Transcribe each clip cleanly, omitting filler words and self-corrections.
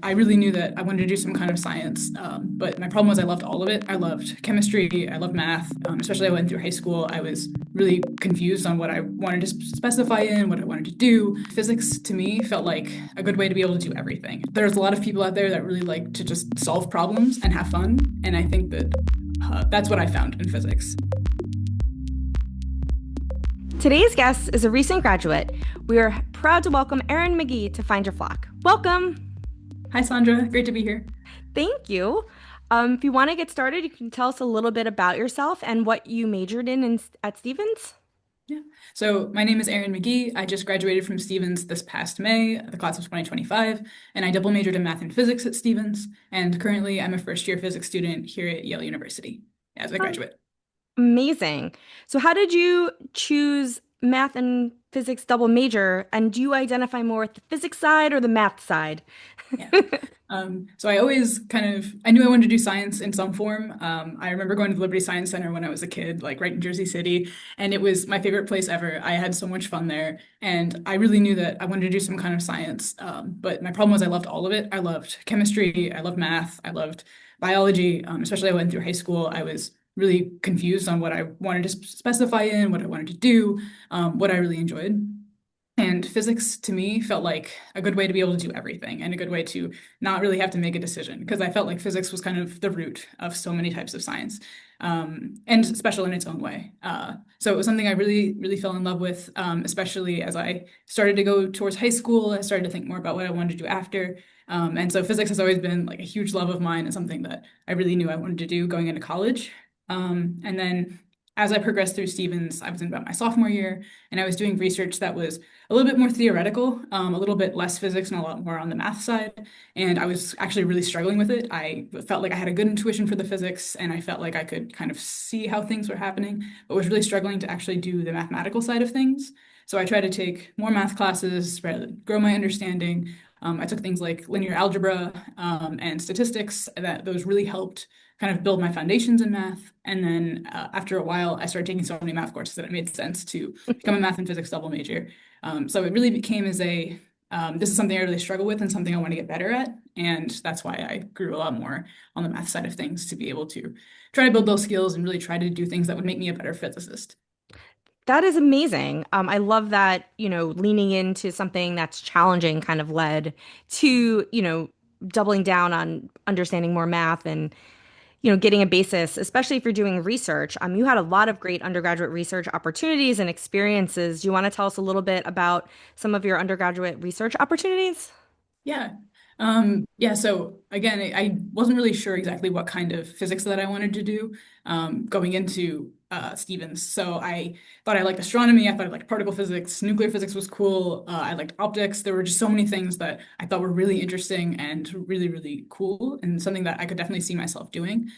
I really knew that I wanted to do some kind of science, but my problem was I loved all of it. I loved chemistry, I loved math, especially I went through high school. I was really confused on what I wanted to specify in, what I wanted to do. Physics to me felt like a good way to be able to do everything. There's a lot of people out there that really like to just solve problems and have fun, and I think that that's what I found in physics. Today's guest is a recent graduate. We are proud to welcome Erin McGee to Find Your Flock. Welcome. Hi, Sandra. Great to be here. Thank you. If you want to get started, you can tell us a little bit about yourself and what you majored in at Stevens. Yeah. So my name is Erin McGee. I just graduated from Stevens this past May, the class of 2025, and I double majored in math and physics at Stevens. And currently, I'm a first year physics student here at Yale University as a Oh, graduate. amazing. So, how did you choose math and physics double major? And do you identify more with the physics side or the math side? Yeah. So I always I knew I wanted to do science in some form. I remember going to the Liberty Science Center when I was a kid, like right in Jersey City, and it was my favorite place ever. I had so much fun there, and I really knew that I wanted to do some kind of science. But my problem was I loved all of it. I loved chemistry, I loved math, I loved biology, especially I went through high school. I was really confused on what I wanted to specify in, what I wanted to do, what I really enjoyed. And physics to me felt like a good way to be able to do everything and a good way to not really have to make a decision because I felt like physics was kind of the root of so many types of science, and special in its own way. So it was something I really, really fell in love with, especially as I started to go towards high school. I started to think more about what I wanted to do after. And so physics has always been like a huge love of mine and something that I really knew I wanted to do going into college. And then as I progressed through Stevens, I was in about my sophomore year, and I was doing research that was a little bit more theoretical, a little bit less physics and a lot more on the math side. And I was actually really struggling with it. I felt like I had a good intuition for the physics, and I felt like I could kind of see how things were happening, but was really struggling to actually do the mathematical side of things. So I tried to take more math classes, try to grow my understanding. I took things like linear algebra, and statistics, that those really helped kind of build my foundations in math. And then after a while, I started taking so many math courses that it made sense to become a math and physics double major. So it really became as this is something I really struggle with and something I want to get better at. And that's why I grew a lot more on the math side of things to be able to try to build those skills and really try to do things that would make me a better physicist. That is amazing. I love that, leaning into something that's challenging kind of led to, doubling down on understanding more math and, getting a basis, especially if you're doing research. You had a lot of great undergraduate research opportunities and experiences. Do you want to tell us a little bit about some of your undergraduate research opportunities? Yeah. Yeah, so again, I wasn't really sure exactly what kind of physics that I wanted to do going into Stevens. So I thought I liked astronomy, I thought I liked particle physics, nuclear physics was cool, I liked optics. There were just so many things that I thought were really interesting and really, really cool and something that I could definitely see myself doing.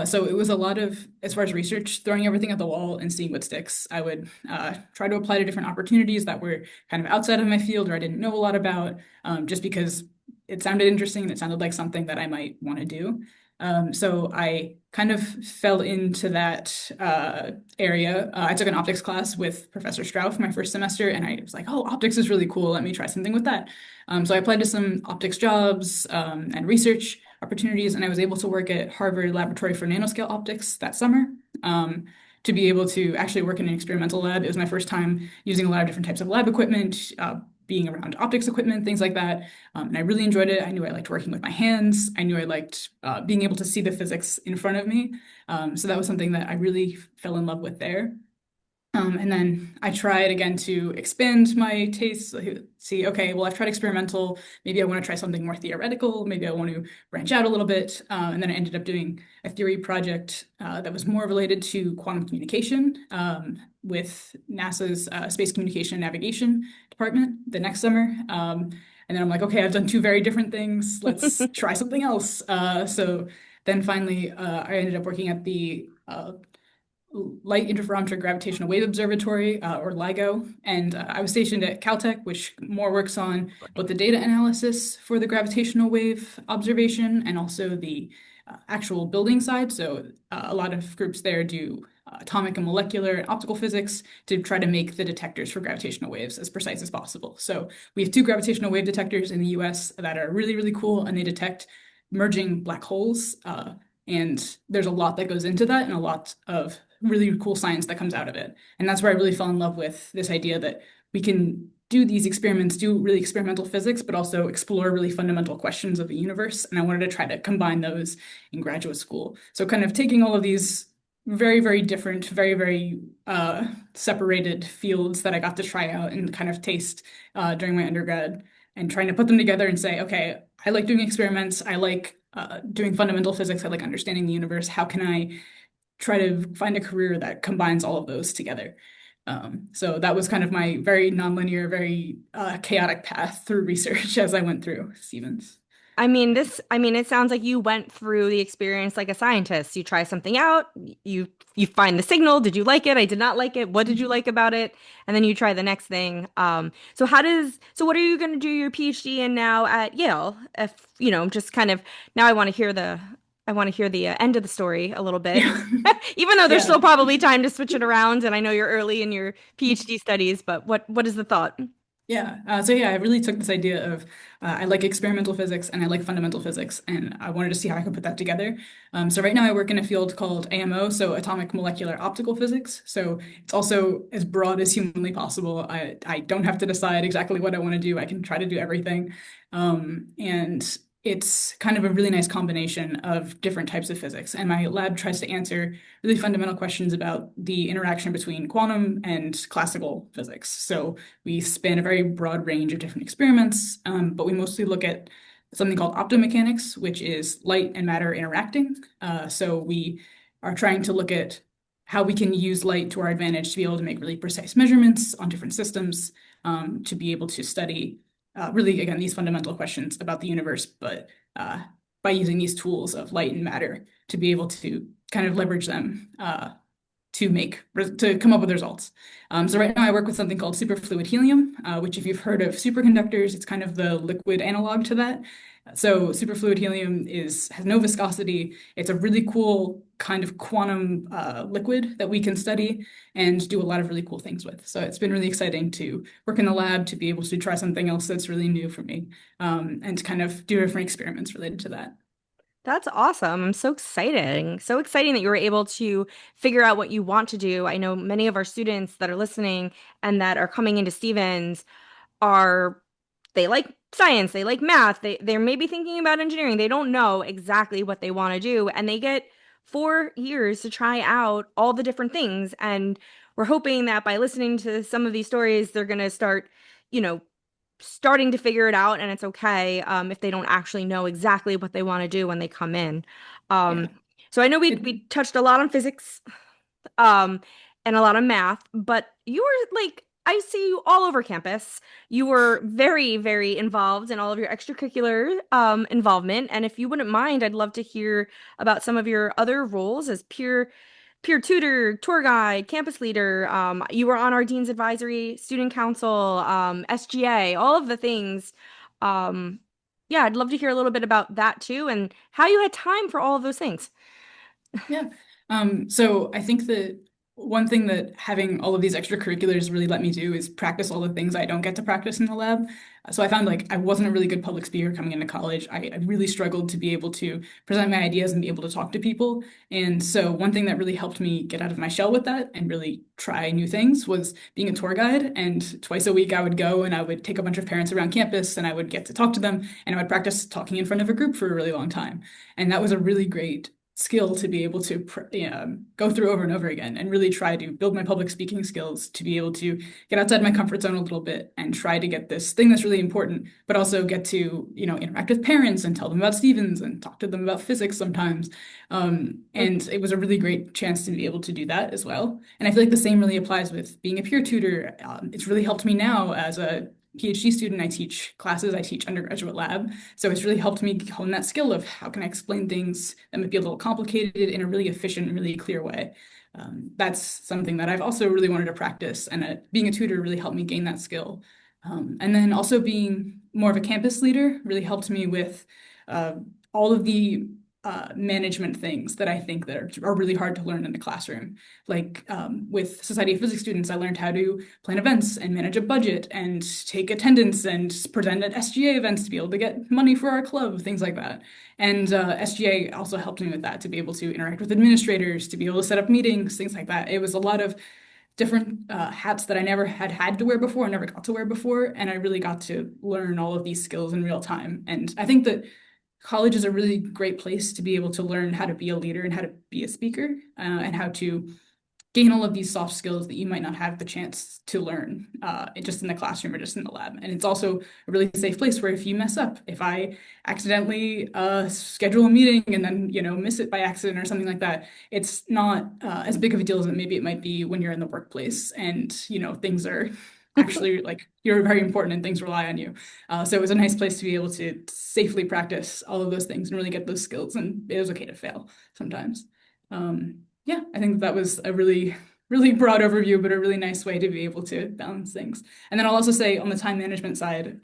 So it was a lot of, as far as research, throwing everything at the wall and seeing what sticks. I would try to apply to different opportunities that were kind of outside of my field or I didn't know a lot about, just because it sounded interesting and it sounded like something that I might want to do. So I kind of fell into that area. I took an optics class with Professor Strauss my first semester, and I was like, oh, optics is really cool. Let me try something with that. So I applied to some optics jobs and research opportunities, and I was able to work at Harvard Laboratory for Nanoscale Optics that summer. To be able to actually work in an experimental lab. It was my first time using a lot of different types of lab equipment, being around optics equipment, things like that. And I really enjoyed it. I knew I liked working with my hands. I knew I liked being able to see the physics in front of me. So that was something that I really fell in love with there. And then I tried again to expand my tastes, like, see, okay, well, I've tried experimental. Maybe I want to try something more theoretical. Maybe I want to branch out a little bit. And then I ended up doing a theory project that was more related to quantum communication with NASA's Space Communication and Navigation Department the next summer. And then I'm like, okay, I've done two very different things. Let's try something else. So then finally, I ended up working at the Light Interferometer Gravitational Wave Observatory, or LIGO. And I was stationed at Caltech, which more works on both the data analysis for the gravitational wave observation and also the actual building side. So a lot of groups there do atomic and molecular and optical physics to try to make the detectors for gravitational waves as precise as possible. So we have two gravitational wave detectors in the US that are really, really cool, and they detect merging black holes. And there's a lot that goes into that and a lot of really cool science that comes out of it. And that's where I really fell in love with this idea that we can do these experiments, do really experimental physics, but also explore really fundamental questions of the universe. And I wanted to try to combine those in graduate school. So kind of taking all of these very, very different, very, very separated fields that I got to try out and kind of taste during my undergrad and trying to put them together and say, okay, I like doing experiments. I like doing fundamental physics. I like understanding the universe. How can I try to find a career that combines all of those together? So that was kind of my very nonlinear, very chaotic path through research as I went through Stevens. I mean, it sounds like you went through the experience like a scientist. You try something out, you you find the signal. Did you like it? I did not like it. What did you like about it? And then you try the next thing. So what are you going to do your PhD in now at Yale? If, just kind of now I want to hear the end of the story a little bit. Yeah, Even though there's yeah. still probably time to switch it around, and I know you're early in your PhD studies, but what is the thought? Yeah. So yeah, I really took this idea of I like experimental physics and I like fundamental physics, and I wanted to see how I could put that together. So right now I work in a field called AMO, so atomic molecular optical physics. So it's also as broad as humanly possible. I don't have to decide exactly what I want to do. I can try to do everything. And it's kind of a really nice combination of different types of physics. And my lab tries to answer really fundamental questions about the interaction between quantum and classical physics. So we span a very broad range of different experiments, but we mostly look at something called optomechanics, which is light and matter interacting. So we are trying to look at how we can use light to our advantage to be able to make really precise measurements on different systems, to be able to study really, again, these fundamental questions about the universe, but by using these tools of light and matter to be able to kind of leverage them to come up with results. So right now I work with something called superfluid helium, which if you've heard of superconductors, it's kind of the liquid analog to that. So superfluid helium has no viscosity. It's a really cool kind of quantum liquid that we can study and do a lot of really cool things with. So it's been really exciting to work in the lab to be able to try something else that's really new for me, and to kind of do different experiments related to that. That's awesome. I'm so exciting. So exciting that you were able to figure out what you want to do. I know many of our students that are listening and that are coming into Stevens are they like science, they like math, they're maybe thinking about engineering. They don't know exactly what they want to do, and they get 4 years to try out all the different things. And we're hoping that by listening to some of these stories, they're going to start, you know, starting to figure it out, and it's okay if they don't actually know exactly what they want to do when they come in. Yeah. Um, so I know It, we touched a lot on physics, um, and a lot of math, but you were like, I see you all over campus. You were very, very involved in all of your extracurricular involvement. And if you wouldn't mind, I'd love to hear about some of your other roles as peer tutor, tour guide, campus leader. You were on our dean's advisory, student council, SGA, all of the things. Um, yeah, I'd love to hear a little bit about that too, and how you had time for all of those things. Yeah. So I think that one thing that having all of these extracurriculars really let me do is practice all the things I don't get to practice in the lab. So I found like I wasn't a really good public speaker coming into college. I really struggled to be able to present my ideas and be able to talk to people. And so one thing that really helped me get out of my shell with that and really try new things was being a tour guide. And twice a week I would go and I would take a bunch of parents around campus and I would get to talk to them and I would practice talking in front of a group for a really long time. And that was a really great skill to be able to go through over and over again and really try to build my public speaking skills to be able to get outside my comfort zone a little bit and try to get this thing that's really important, but also get to, interact with parents and tell them about Stevens and talk to them about physics sometimes. And it was a really great chance to be able to do that as well. And I feel like the same really applies with being a peer tutor. It's really helped me now as a PhD student. I teach classes, I teach undergraduate lab. So it's really helped me hone that skill of how can I explain things that might be a little complicated in a really efficient and really clear way. That's something that I've also really wanted to practice, and being a tutor really helped me gain that skill. And then also being more of a campus leader really helped me with uh, all of the management things that I think that are really hard to learn in the classroom. Like with Society of Physics students, I learned how to plan events and manage a budget and take attendance and present at SGA events to be able to get money for our club, things like that. And SGA also helped me with that to be able to interact with administrators, to be able to set up meetings, things like that. It was a lot of different hats that I never had to wear before, I never got to wear before, and I really got to learn all of these skills in real time. And I think that college is a really great place to be able to learn how to be a leader and how to be a speaker, and how to gain all of these soft skills that you might not have the chance to learn just in the classroom or just in the lab. And it's also a really safe place where if you mess up, if I accidentally schedule a meeting and then, miss it by accident or something like that, it's not as big of a deal as maybe it might be when you're in the workplace and, things are actually like you're very important and things rely on you. So it was a nice place to be able to safely practice all of those things and really get those skills. And it was okay to fail sometimes. Yeah, I think that was a really, really broad overview, but a really nice way to be able to balance things. And then I'll also say on the time management side,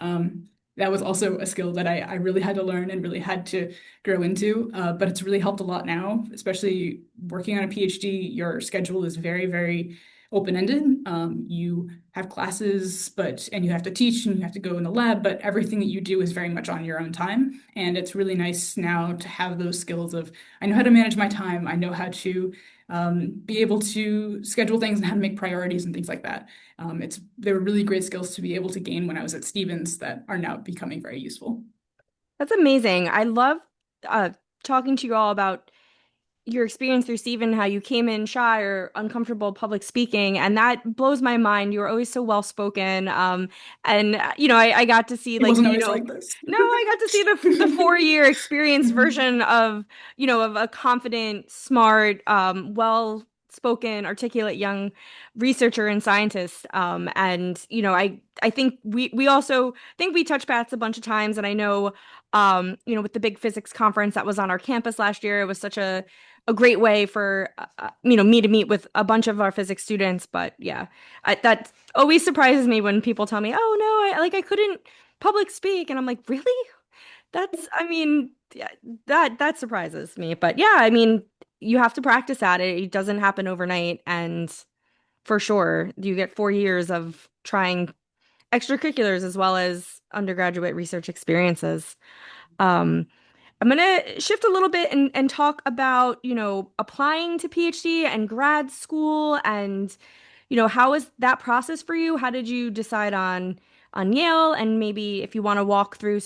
that was also a skill that I really had to learn and really had to grow into. But it's really helped a lot now, especially working on a PhD. Your schedule is very, very open-ended. You have classes, and you have to teach and you have to go in the lab, but everything that you do is very much on your own time. And it's really nice now to have those skills of, I know how to manage my time. I know how to be able to schedule things and how to make priorities and things like that. They were really great skills to be able to gain when I was at Stevens that are now becoming very useful. That's amazing. I love uh, talking to you all about your experience through Stephen, how you came in shy or uncomfortable public speaking, and that blows my mind. You were always so well spoken, and I got to see It like wasn't always like this. no, I got to see the 4 year experience version of of a confident, smart, well spoken, articulate young researcher and scientist. And I think we also think we touched bats a bunch of times, and I know with the big physics conference that was on our campus last year, it was such a great way for me to meet with a bunch of our physics students. But yeah, that always surprises me when people tell me, "Oh no, I couldn't public speak," and I'm like, "Really?" I mean, yeah, that surprises me. But yeah, I mean, you have to practice at it. It doesn't happen overnight, and for sure, you get 4 years of trying extracurriculars as well as undergraduate research experiences. Um, I'm gonna shift a little bit and talk about, applying to PhD and grad school and, how was that process for you? How did you decide on Yale? And maybe if you want to walk through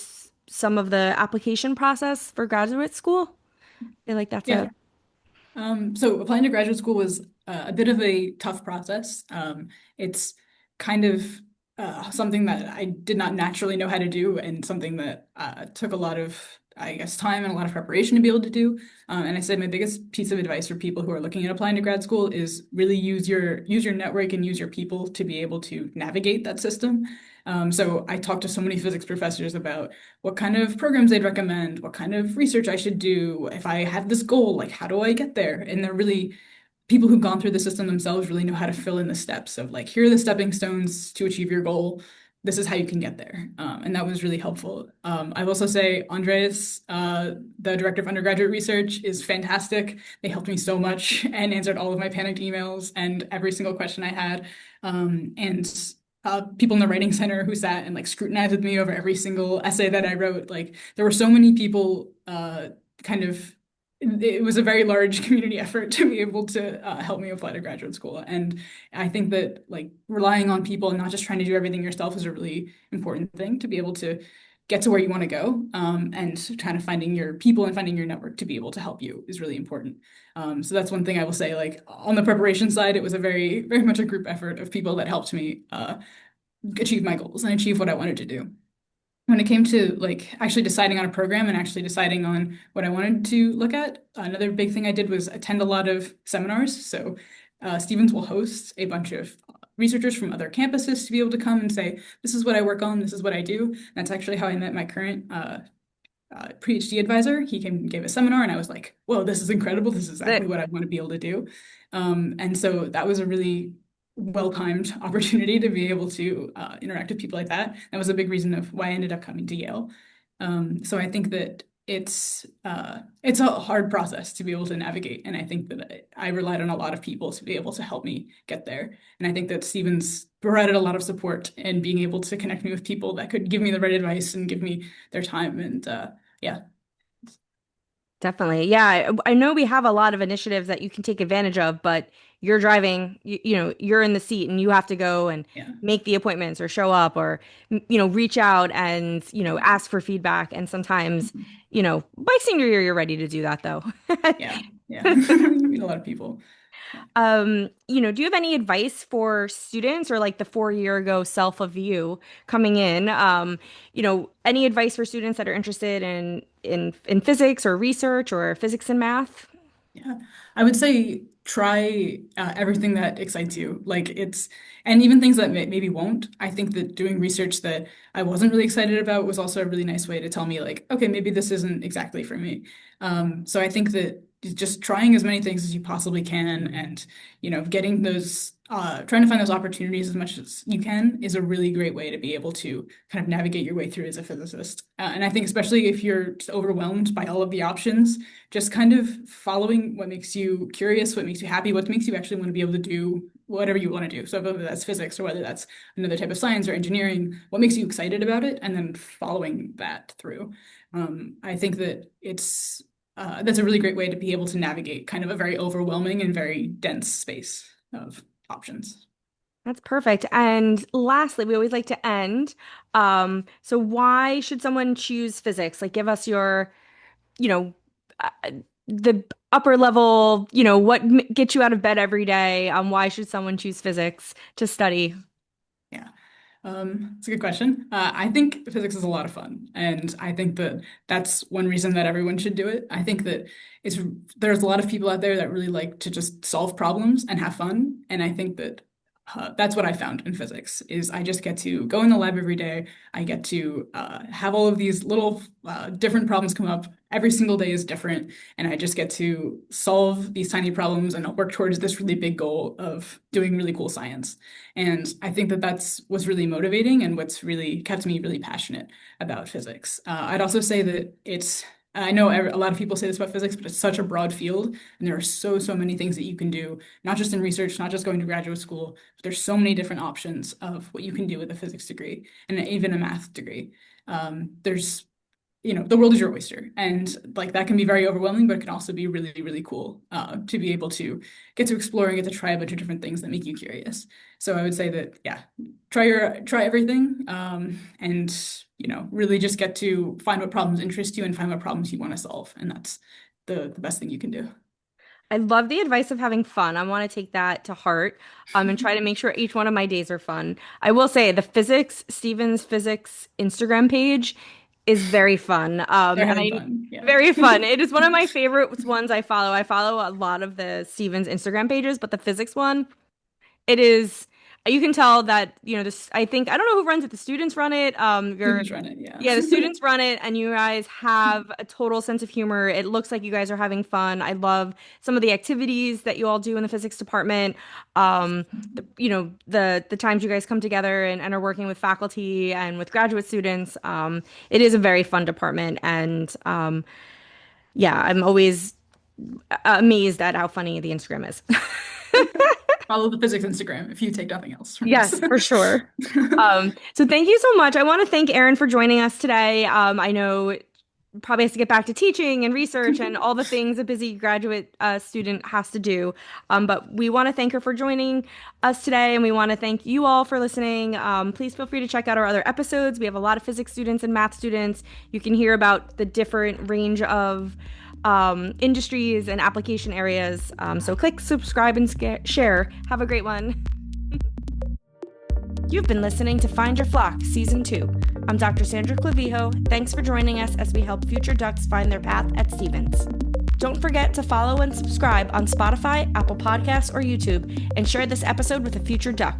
some of the application process for graduate school. I feel like that's Yeah. a So applying to graduate school was a bit of a tough process. It's kind of something that I did not naturally know how to do, and something that took a lot of, I guess, time and a lot of preparation to be able to do. And I said my biggest piece of advice for people who are looking at applying to grad school is really use your network and use your people to be able to navigate that system. So I talked to so many physics professors about what kind of programs they'd recommend, what kind of research I should do. If I had this goal, like how do I get there? And they're really people who've gone through the system themselves really know how to fill in the steps of like, here are the stepping stones to achieve your goal. This is how you can get there. And that was really helpful. I will also say Andres, the director of undergraduate research, is fantastic. They helped me so much and answered all of my panicked emails and every single question I had. And people in the writing center who sat and like scrutinized with me over every single essay that I wrote. Like there were so many people kind of it was a very large community effort to be able to help me apply to graduate school. And I think that like relying on people and not just trying to do everything yourself is a really important thing to be able to get to where you want to go. And kind of finding your people and finding your network to be able to help you is really important. So that's one thing I will say, like on the preparation side, it was a very, very much a group effort of people that helped me achieve my goals and achieve what I wanted to do. When it came to like actually deciding on a program and actually deciding on what I wanted to look at, another big thing I did was attend a lot of seminars. So Stevens will host a bunch of researchers from other campuses to be able to come and say, this is what I work on, this is what I do. That's actually how I met my current PhD advisor. He came and gave a seminar, and I was like, whoa, this is incredible. This is exactly that. what I want to be able to do. And so that was a really well-timed opportunity to be able to interact with people like that. That was a big reason of why I ended up coming to Yale. So I think that it's a hard process to be able to navigate, and I think that I relied on a lot of people to be able to help me get there. And I think that Stevens provided a lot of support in being able to connect me with people that could give me the right advice and give me their time. And yeah, Definitely. Yeah, I know we have a lot of initiatives that you can take advantage of, but you're driving, you're in the seat and you have to go and yeah, make the appointments or show up or, reach out and, yeah, ask for feedback. And sometimes, mhm, by senior year, you're ready to do that though. yeah, yeah. You meet a lot of people. Yeah. Do you have any advice for students or like the 4 year ago self of you coming in? Any advice for students that are interested in physics or research or physics and math? Yeah, I would say try everything that excites you. Like and even things that maybe won't. I think that doing research that I wasn't really excited about was also a really nice way to tell me, like, okay, maybe this isn't exactly for me. So I think that just trying as many things as you possibly can, and getting trying to find those opportunities as much as you can is a really great way to be able to kind of navigate your way through as a physicist. And I think especially if you're just overwhelmed by all of the options, just kind of following what makes you curious, what makes you happy, what makes you actually want to be able to do whatever you want to do. So whether that's physics or whether that's another type of science or engineering, what makes you excited about it, and then following that through. I think that that's a really great way to be able to navigate kind of a very overwhelming and very dense space of options. That's perfect. And lastly, we always like to end. So why should someone choose physics? Like, give us your, you know, uh, the upper level, what gets you out of bed every day. Why should someone choose physics to study? Yeah. It's a good question. I think physics is a lot of fun, and I think that that's one reason that everyone should do it. I think that it's there's a lot of people out there that really like to just solve problems and have fun, and I think that that's what I found in physics is I just get to go in the lab every day. I get to have all of these little different problems come up. Every single day is different, and I just get to solve these tiny problems and work towards this really big goal of doing really cool science. And I think that that's what's really motivating and what's really kept me really passionate about physics. I'd also say that I know a lot of people say this about physics, but it's such a broad field, and there are so many things that you can do, not just in research, not just going to graduate school, but there's so many different options of what you can do with a physics degree and even a math degree. There's the world is your oyster, and like that can be very overwhelming, but it can also be really really cool to be able to get to explore and get to try a bunch of different things that make you curious. So I would say that, yeah, try everything, and really just get to find what problems interest you and find what problems you want to solve, and that's the best thing you can do. I love the advice of having fun. I want to take that to heart, and try to make sure each one of my days are fun. I will say the Stevens Physics Instagram page is very fun. They're And having I fun, yeah. very fun. It is one of my favorite ones I follow. I follow a lot of the Stevens Instagram pages, but the physics one, it is, you can tell that, this, I don't know who runs it. The students run it. Students run it, yeah. Yeah, the students run it, and you guys have a total sense of humor. It looks like you guys are having fun. I love some of the activities that you all do in the physics department. The times you guys come together and are working with faculty and with graduate students. It is a very fun department, and yeah, I'm always amazed at how funny the Instagram is. Follow the physics Instagram if you take nothing else from this. Yes, for sure. So thank you so much. I want to thank Erin for joining us today. I know probably has to get back to teaching and research and all the things a busy graduate student has to do. But we want to thank her for joining us today, and we want to thank you all for listening. Please feel free to check out our other episodes. We have a lot of physics students and math students. You can hear about the different range of industries and application areas. So click subscribe and share. Have a great one. You've been listening to Find Your Flock Season 2. I'm Dr. Sandra Clavijo. Thanks for joining us as we help future ducks find their path at Stevens. Don't forget to follow and subscribe on Spotify, Apple Podcasts, or YouTube, and share this episode with a future duck.